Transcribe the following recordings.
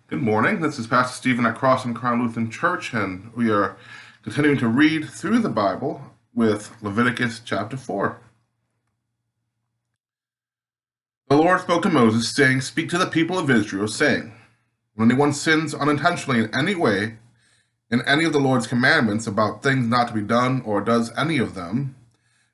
Good morning. This is Pastor Stephen at Cross and Crown Lutheran Church, and we are continuing to read through the Bible with Leviticus chapter 4. The Lord spoke to Moses, saying, "Speak to the people of Israel, saying, when anyone sins unintentionally in any way, in any of the Lord's commandments about things not to be done, or does any of them,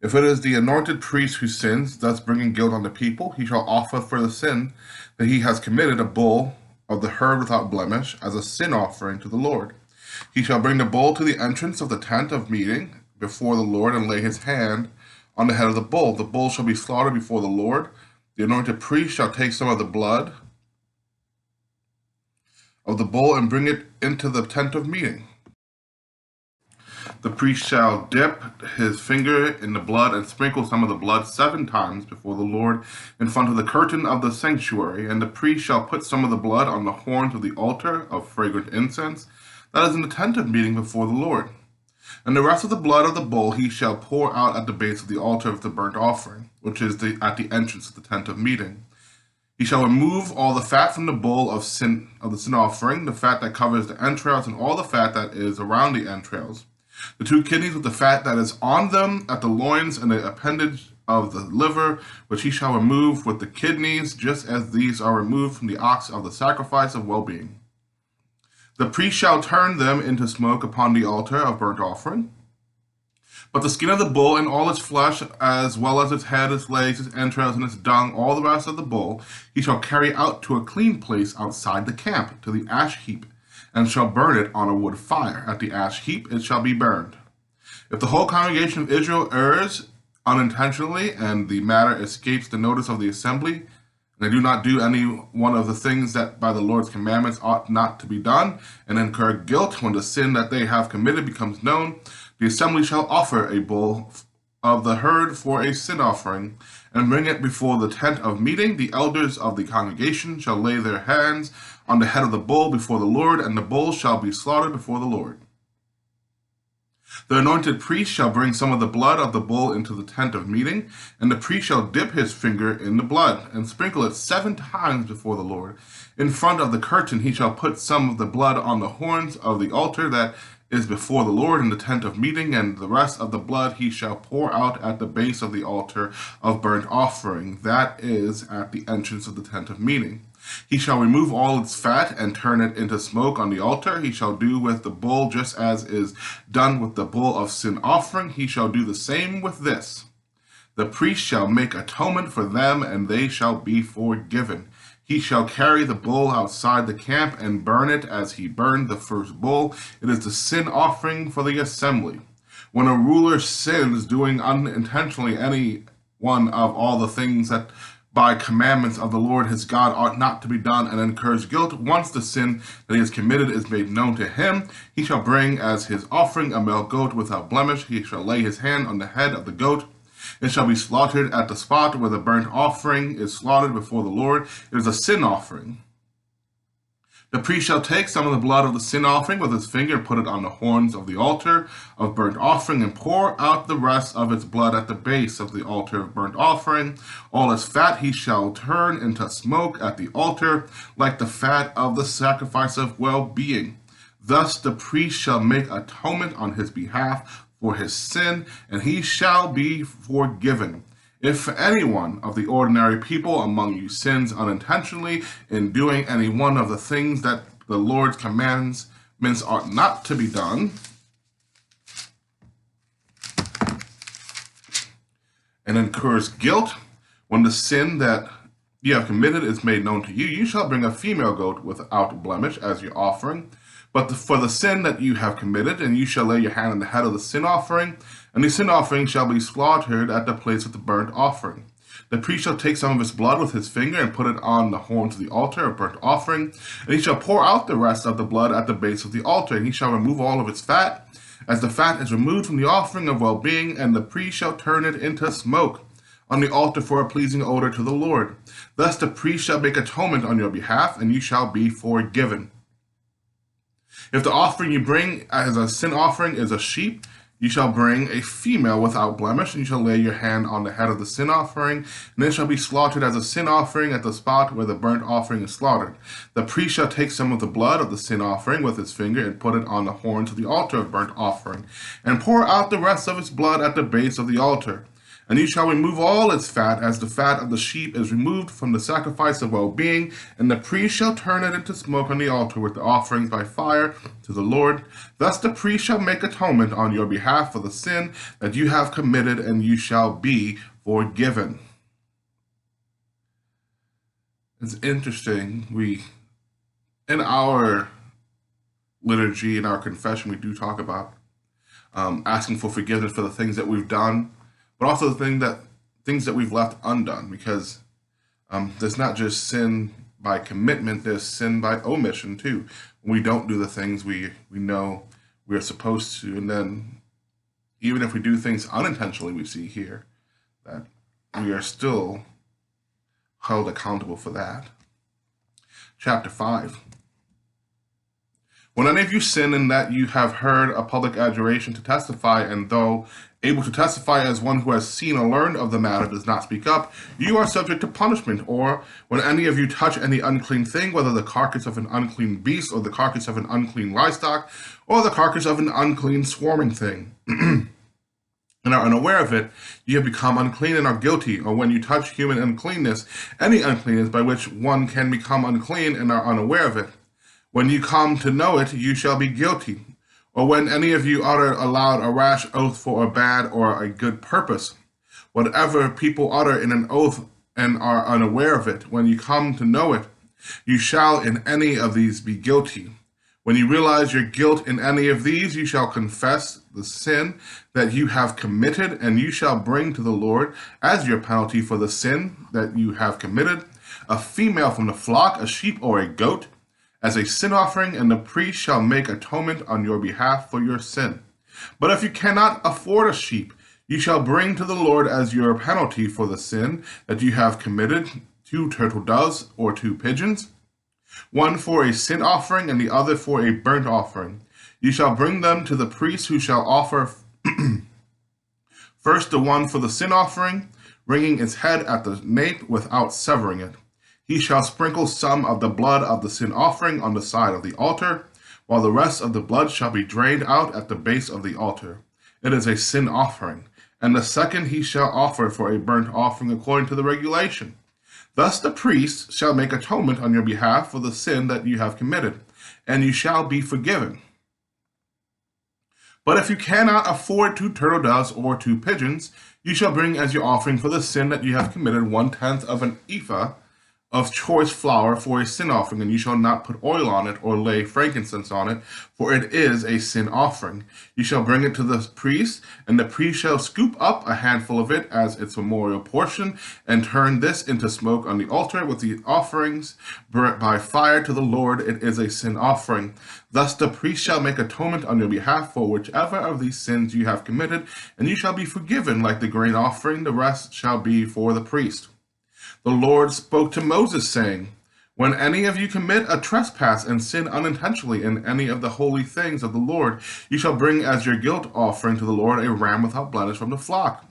if it is the anointed priest who sins, thus bringing guilt on the people, he shall offer for the sin that he has committed a bull of the herd without blemish, as a sin offering to the Lord. He shall bring the bull to the entrance of the tent of meeting before the Lord, and lay his hand on the head of the bull. The bull shall be slaughtered before the Lord. The anointed priest shall take some of the blood of the bull and bring it into the tent of meeting. The priest shall dip his finger in the blood and sprinkle some of the blood 7 times before the Lord in front of the curtain of the sanctuary. And the priest shall put some of the blood on the horns of the altar of fragrant incense that is in the tent of meeting before the Lord. And the rest of the blood of the bull he shall pour out at the base of the altar of the burnt offering, which is at the entrance of the tent of meeting. He shall remove all the fat from the bull of the sin offering, the fat that covers the entrails, and all the fat that is around the entrails, the 2 kidneys with the fat that is on them at the loins, and the appendage of the liver, which he shall remove with the kidneys, just as these are removed from the ox of the sacrifice of well-being. The priest shall turn them into smoke upon the altar of burnt offering. But the skin of the bull and all its flesh, as well as its head, its legs, its entrails, and its dung, all the rest of the bull, he shall carry out to a clean place outside the camp, to the ash heap, and shall burn it on a wood fire. At the ash heap it shall be burned. If the whole congregation of Israel errs unintentionally, and the matter escapes the notice of the assembly, and they do not do any one of the things that by the Lord's commandments ought not to be done, and incur guilt when the sin that they have committed becomes known, the assembly shall offer a bull of the herd for a sin offering, and bring it before the tent of meeting. The elders of the congregation shall lay their hands on the head of the bull before the Lord, and the bull shall be slaughtered before the Lord. The anointed priest shall bring some of the blood of the bull into the tent of meeting, and the priest shall dip his finger in the blood, and sprinkle it 7 times before the Lord. In front of the curtain he shall put some of the blood on the horns of the altar that is before the Lord in the tent of meeting, and the rest of the blood he shall pour out at the base of the altar of burnt offering, that is at the entrance of the tent of meeting. He shall remove all its fat and turn it into smoke on the altar. He shall do with the bull just as is done with the bull of sin offering. He shall do the same with this. The priest shall make atonement for them, and they shall be forgiven. He shall carry the bull outside the camp and burn it as he burned the first bull. It is the sin offering for the assembly. When a ruler sins, doing unintentionally any one of all the things that by commandments of the Lord his God ought not to be done, and incurs guilt, once the sin that he has committed is made known to him, he shall bring as his offering a male goat without blemish. He shall lay his hand on the head of the goat. It shall be slaughtered at the spot where the burnt offering is slaughtered before the Lord. It is a sin offering. The priest shall take some of the blood of the sin offering with his finger and put it on the horns of the altar of burnt offering, and pour out the rest of its blood at the base of the altar of burnt offering. All its fat he shall turn into smoke at the altar, like the fat of the sacrifice of well-being. Thus the priest shall make atonement on his behalf for his sin, and he shall be forgiven. If any one of the ordinary people among you sins unintentionally in doing any one of the things that the Lord's commandments ought not to be done, and incurs guilt when the sin that you have committed is made known to you, you shall bring a female goat without blemish as your offering. But for the sin that you have committed, and you shall lay your hand on the head of the sin offering, and the sin offering shall be slaughtered at the place of the burnt offering. The priest shall take some of its blood with his finger and put it on the horns of the altar of burnt offering, and he shall pour out the rest of the blood at the base of the altar, and he shall remove all of its fat, as the fat is removed from the offering of well-being, and the priest shall turn it into smoke on the altar for a pleasing odor to the Lord. Thus the priest shall make atonement on your behalf, and you shall be forgiven. If the offering you bring as a sin offering is a sheep, You shall bring a female without blemish, and you shall lay your hand on the head of the sin offering, and it shall be slaughtered as a sin offering at the spot where the burnt offering is slaughtered. The priest shall take some of the blood of the sin offering with his finger and put it on the horns of the altar of burnt offering, and pour out the rest of its blood at the base of the altar. And you shall remove all its fat, as the fat of the sheep is removed from the sacrifice of well-being, and the priest shall turn it into smoke on the altar with the offerings by fire to the Lord. Thus the priest shall make atonement on your behalf for the sin that you have committed, and you shall be forgiven. It's interesting. In our liturgy, in our confession, we do talk about asking for forgiveness for the things that we've done, but also the things that we've left undone, because there's not just sin by commitment, there's sin by omission too. When we don't do the things we know we're supposed to, and then even if we do things unintentionally, we see here that we are still held accountable for that. Chapter 5. When any of you sin in that you have heard a public adjuration to testify, and though able to testify as one who has seen or learned of the matter does not speak up, you are subject to punishment. Or when any of you touch any unclean thing, whether the carcass of an unclean beast, or the carcass of an unclean livestock, or the carcass of an unclean swarming thing, and are unaware of it, you have become unclean and are guilty. Or when you touch human uncleanness, any uncleanness by which one can become unclean, and are unaware of it, when you come to know it, you shall be guilty. Or when any of you utter aloud a rash oath for a bad or a good purpose, whatever people utter in an oath and are unaware of it, when you come to know it, you shall in any of these be guilty. When you realize your guilt in any of these, you shall confess the sin that you have committed, and you shall bring to the Lord as your penalty for the sin that you have committed a female from the flock, a sheep or a goat, as a sin offering, and the priest shall make atonement on your behalf for your sin. But if you cannot afford a sheep, you shall bring to the Lord as your penalty for the sin that you have committed 2 turtle doves or 2 pigeons, one for a sin offering and the other for a burnt offering. You shall bring them to the priest, who shall offer first the one for the sin offering, wringing its head at the nape without severing it. He shall sprinkle some of the blood of the sin offering on the side of the altar, while the rest of the blood shall be drained out at the base of the altar. It is a sin offering. And the second he shall offer for a burnt offering according to the regulation. Thus the priest shall make atonement on your behalf for the sin that you have committed, and you shall be forgiven. But if you cannot afford 2 turtle doves or 2 pigeons, you shall bring as your offering for the sin that you have committed 1/10 of an ephah of choice flour for a sin offering, and you shall not put oil on it or lay frankincense on it, for it is a sin offering. You shall bring it to the priest, and the priest shall scoop up a handful of it as its memorial portion, and turn this into smoke on the altar with the offerings burnt by fire to the Lord. It is a sin offering. Thus the priest shall make atonement on your behalf for whichever of these sins you have committed, and you shall be forgiven like the grain offering. The rest shall be for the priest. The Lord spoke to Moses, saying, when any of you commit a trespass and sin unintentionally in any of the holy things of the Lord, you shall bring as your guilt offering to the Lord a ram without blemish from the flock,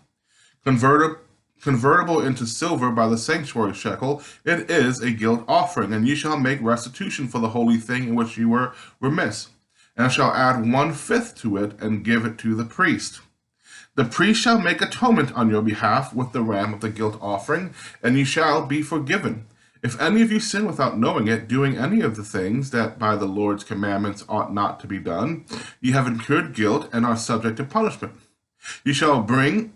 convertible into silver by the sanctuary shekel. It is a guilt offering, and you shall make restitution for the holy thing in which you were remiss, and shall add 1/5 to it and give it to the priest. The priest shall make atonement on your behalf with the ram of the guilt offering, and you shall be forgiven. If any of you sin without knowing it, doing any of the things that by the Lord's commandments ought not to be done, you have incurred guilt and are subject to punishment. You shall bring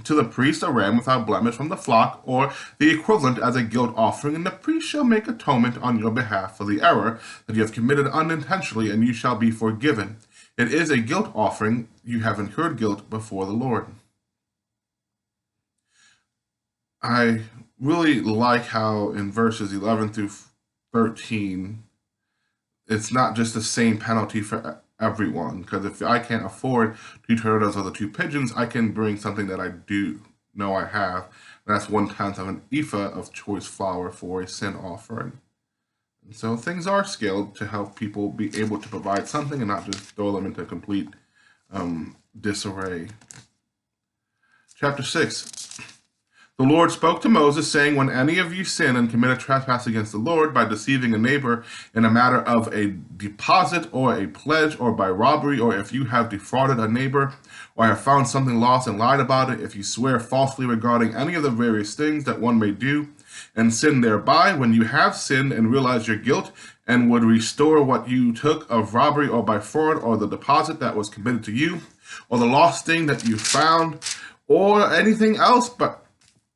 to the priest a ram without blemish from the flock, or the equivalent as a guilt offering, and the priest shall make atonement on your behalf for the error that you have committed unintentionally, and you shall be forgiven. It is a guilt offering. You have incurred guilt before the Lord. I really like how in verses 11 through 13, it's not just the same penalty for everyone. Because if I can't afford 2 turtles or the 2 pigeons, I can bring something that I do know I have. And that's 1/10 of an ephah of choice flour for a sin offering. And so things are scaled to help people be able to provide something and not just throw them into complete disarray. Chapter 6. The Lord spoke to Moses, saying, when any of you sin and commit a trespass against the Lord by deceiving a neighbor in a matter of a deposit or a pledge or by robbery, or if you have defrauded a neighbor or have found something lost and lied about it, if you swear falsely regarding any of the various things that one may do and sin thereby, when you have sinned and realize your guilt and would restore what you took of robbery or by fraud, or the deposit that was committed to you, or the lost thing that you found, or anything else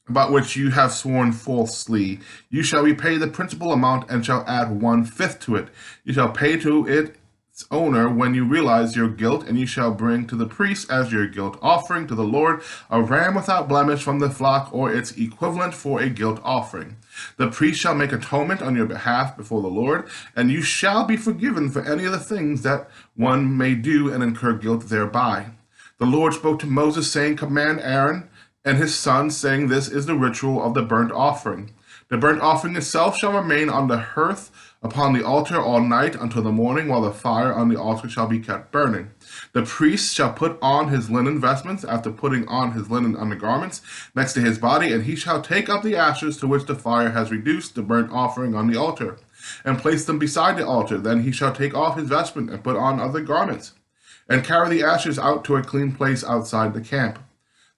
about which you have sworn falsely, you shall repay the principal amount and shall add 1/5 to it. You shall pay to its owner when you realize your guilt, and you shall bring to the priest as your guilt offering to the Lord a ram without blemish from the flock, or its equivalent for a guilt offering. The priest shall make atonement on your behalf before the Lord, and you shall be forgiven for any of the things that one may do and incur guilt thereby. The Lord spoke to Moses, saying, command Aaron and his sons, saying, this is the ritual of the burnt offering. The burnt offering itself shall remain on the hearth upon the altar all night until the morning, while the fire on the altar shall be kept burning. The priest shall put on his linen vestments after putting on his linen undergarments next to his body, and he shall take up the ashes to which the fire has reduced the burnt offering on the altar, and place them beside the altar. Then he shall take off his vestment and put on other garments, and carry the ashes out to a clean place outside the camp.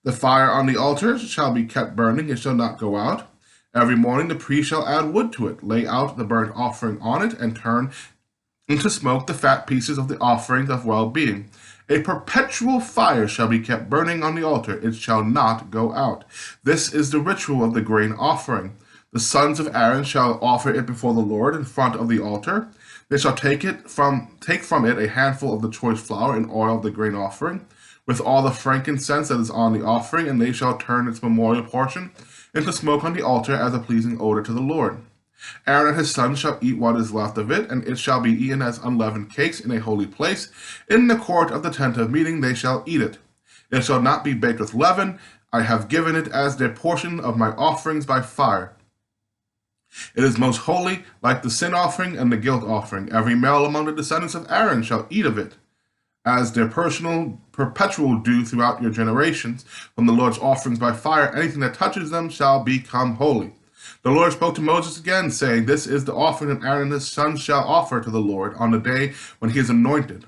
The fire on the altar shall be kept burning, it shall not go out. Every morning the priest shall add wood to it, lay out the burnt offering on it, and turn into smoke the fat pieces of the offerings of well-being. A perpetual fire shall be kept burning on the altar, it shall not go out. This is the ritual of the grain offering. The sons of Aaron shall offer it before the Lord in front of the altar. They shall take from it a handful of the choice flour and oil of the grain offering, with all the frankincense that is on the offering, and they shall turn its memorial portion into smoke on the altar as a pleasing odor to the Lord. Aaron and his sons shall eat what is left of it, and it shall be eaten as unleavened cakes in a holy place. In the court of the tent of meeting they shall eat it. It shall not be baked with leaven. I have given it as their portion of my offerings by fire. It is most holy, like the sin offering and the guilt offering. Every male among the descendants of Aaron shall eat of it, as their perpetual due throughout your generations. From the Lord's offerings by fire, anything that touches them shall become holy. The Lord spoke to Moses again, saying, this is the offering that Aaron and his sons shall offer to the Lord on the day when he is anointed.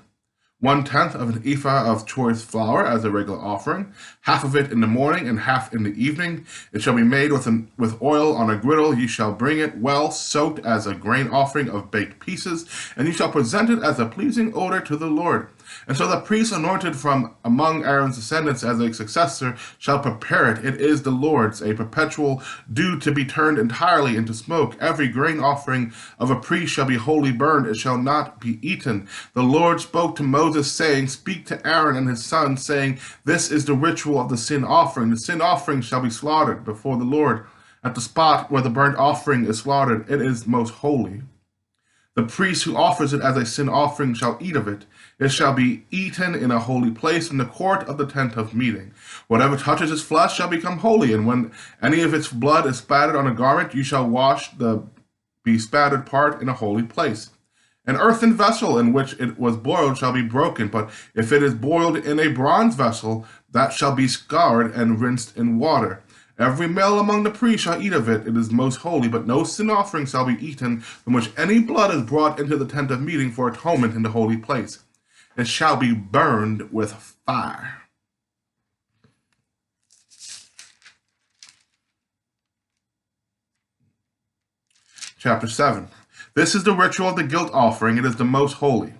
1/10 of an ephah of choice flour as a regular offering, half of it in the morning and half in the evening. It shall be made with oil on a griddle. You shall bring it well soaked as a grain offering of baked pieces, and you shall present it as a pleasing odor to the Lord. And so the priest anointed from among Aaron's descendants as a successor shall prepare it. It is the Lord's, a perpetual due to be turned entirely into smoke. Every grain offering of a priest shall be wholly burned. It shall not be eaten. The Lord spoke to Moses, saying, speak to Aaron and his sons, saying, this is the ritual of the sin offering. The sin offering shall be slaughtered before the Lord at the spot where the burnt offering is slaughtered. It is most holy. The priest who offers it as a sin offering shall eat of it. It shall be eaten in a holy place in the court of the tent of meeting. Whatever touches its flesh shall become holy, and when any of its blood is spattered on a garment, you shall wash the bespattered part in a holy place. An earthen vessel in which it was boiled shall be broken, but if it is boiled in a bronze vessel, that shall be scoured and rinsed in water. Every male among the priests shall eat of it. It is most holy, but no sin offering shall be eaten from which any blood is brought into the tent of meeting for atonement in the holy place. It shall be burned with fire. Chapter 7. This is the ritual of the guilt offering. It is the most holy.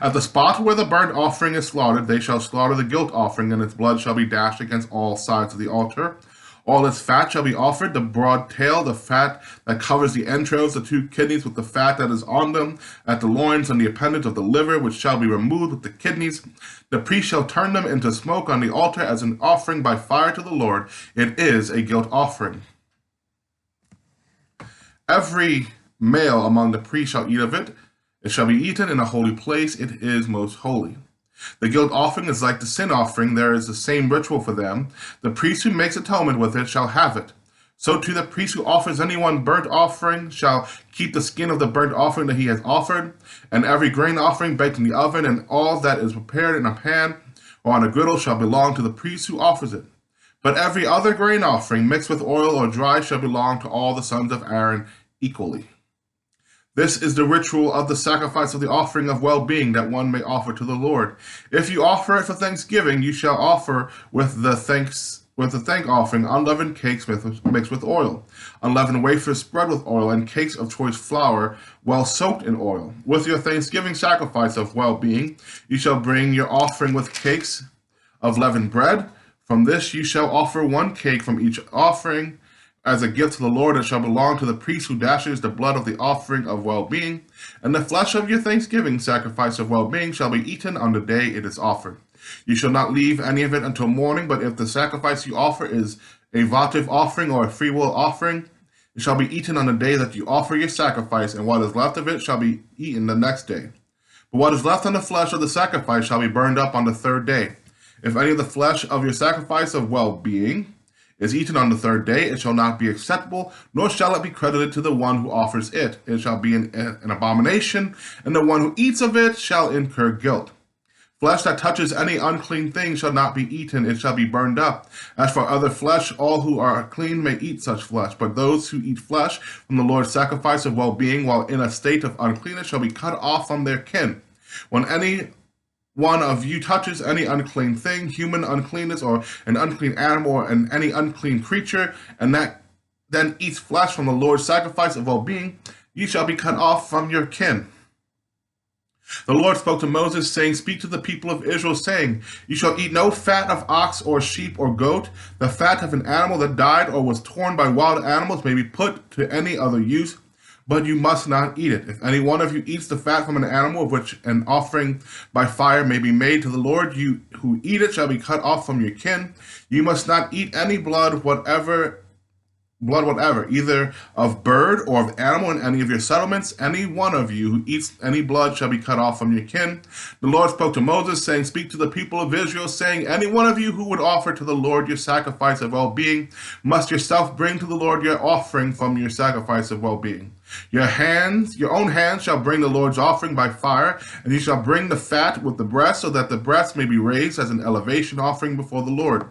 At the spot where the burnt offering is slaughtered, they shall slaughter the guilt offering, and its blood shall be dashed against all sides of the altar. All its fat shall be offered, the broad tail, the fat that covers the entrails, the 2 kidneys with the fat that is on them, at the loins and the appendage of the liver, which shall be removed with the kidneys. The priest shall turn them into smoke on the altar as an offering by fire to the Lord. It is a guilt offering. Every male among the priests shall eat of it. It shall be eaten in a holy place. It is most holy. The guilt offering is like the sin offering. There is the same ritual for them. The priest who makes atonement with it shall have it. So too the priest who offers anyone burnt offering shall keep the skin of the burnt offering that he has offered, and every grain offering baked in the oven, and all that is prepared in a pan or on a griddle shall belong to the priest who offers it. But every other grain offering mixed with oil or dry shall belong to all the sons of Aaron equally. This is the ritual of the sacrifice of the offering of well-being that one may offer to the Lord. If you offer it for thanksgiving, you shall offer with the thank offering unleavened cakes mixed with oil, unleavened wafers spread with oil, and cakes of choice flour well soaked in oil. With your thanksgiving sacrifice of well-being, you shall bring your offering with cakes of leavened bread. From this you shall offer one cake from each offering as a gift to the Lord. It shall belong to the priest who dashes the blood of the offering of well-being, and the flesh of your thanksgiving sacrifice of well-being shall be eaten on the day it is offered. You shall not leave any of it until morning, but if the sacrifice you offer is a votive offering or a freewill offering, it shall be eaten on the day that you offer your sacrifice, and what is left of it shall be eaten the next day. But what is left on the flesh of the sacrifice shall be burned up on the third day. If any of the flesh of your sacrifice of well-being is eaten on the third day, it shall not be acceptable, nor shall it be credited to the one who offers it. It shall be an abomination, and the one who eats of it shall incur guilt. Flesh that touches any unclean thing shall not be eaten, it shall be burned up. As for other flesh, all who are clean may eat such flesh, but those who eat flesh from the Lord's sacrifice of well-being while in a state of uncleanness shall be cut off from their kin. When any one of you touches any unclean thing, human uncleanness, or an unclean animal, or any unclean creature, and that then eats flesh from the Lord's sacrifice of well-being, ye shall be cut off from your kin. The Lord spoke to Moses, saying, Speak to the people of Israel, saying, You shall eat no fat of ox or sheep or goat. The fat of an animal that died or was torn by wild animals may be put to any other use, but you must not eat it. If any one of you eats the fat from an animal of which an offering by fire may be made to the Lord, you who eat it shall be cut off from your kin. You must not eat any blood whatever, either of bird or of animal in any of your settlements. Any one of you who eats any blood shall be cut off from your kin. The Lord spoke to Moses, saying, Speak to the people of Israel, saying, Any one of you who would offer to the Lord your sacrifice of well-being must yourself bring to the Lord your offering from your sacrifice of well-being. Your own hands shall bring the Lord's offering by fire, and you shall bring the fat with the breast, so that the breast may be raised as an elevation offering before the Lord.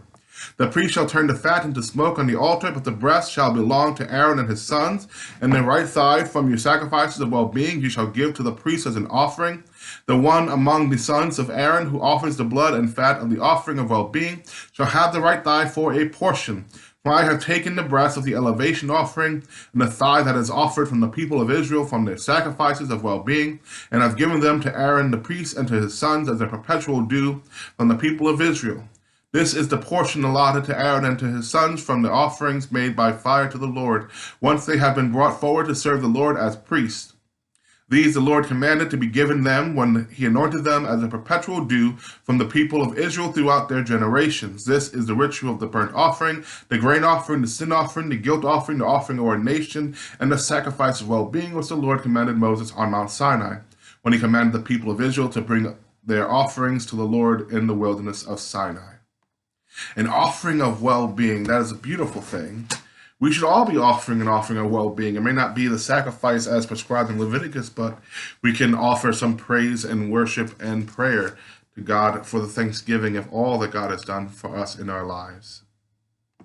The priest shall turn the fat into smoke on the altar, but the breast shall belong to Aaron and his sons, and the right thigh from your sacrifices of well-being you shall give to the priest as an offering. The one among the sons of Aaron who offers the blood and fat of the offering of well-being shall have the right thigh for a portion. For I have taken the breast of the elevation offering, and the thigh that is offered from the people of Israel from their sacrifices of well-being, and have given them to Aaron the priest and to his sons as a perpetual due from the people of Israel. This is the portion allotted to Aaron and to his sons from the offerings made by fire to the Lord, once they have been brought forward to serve the Lord as priests. These the Lord commanded to be given them when he anointed them as a perpetual due from the people of Israel throughout their generations. This is the ritual of the burnt offering, the grain offering, the sin offering, the guilt offering, the offering of ordination, and the sacrifice of well-being, which the Lord commanded Moses on Mount Sinai, when he commanded the people of Israel to bring their offerings to the Lord in the wilderness of Sinai. An offering of well-being, that is a beautiful thing. We should all be offering an offering of well-being. It may not be the sacrifice as prescribed in Leviticus, but we can offer some praise and worship and prayer to God for the thanksgiving of all that God has done for us in our lives.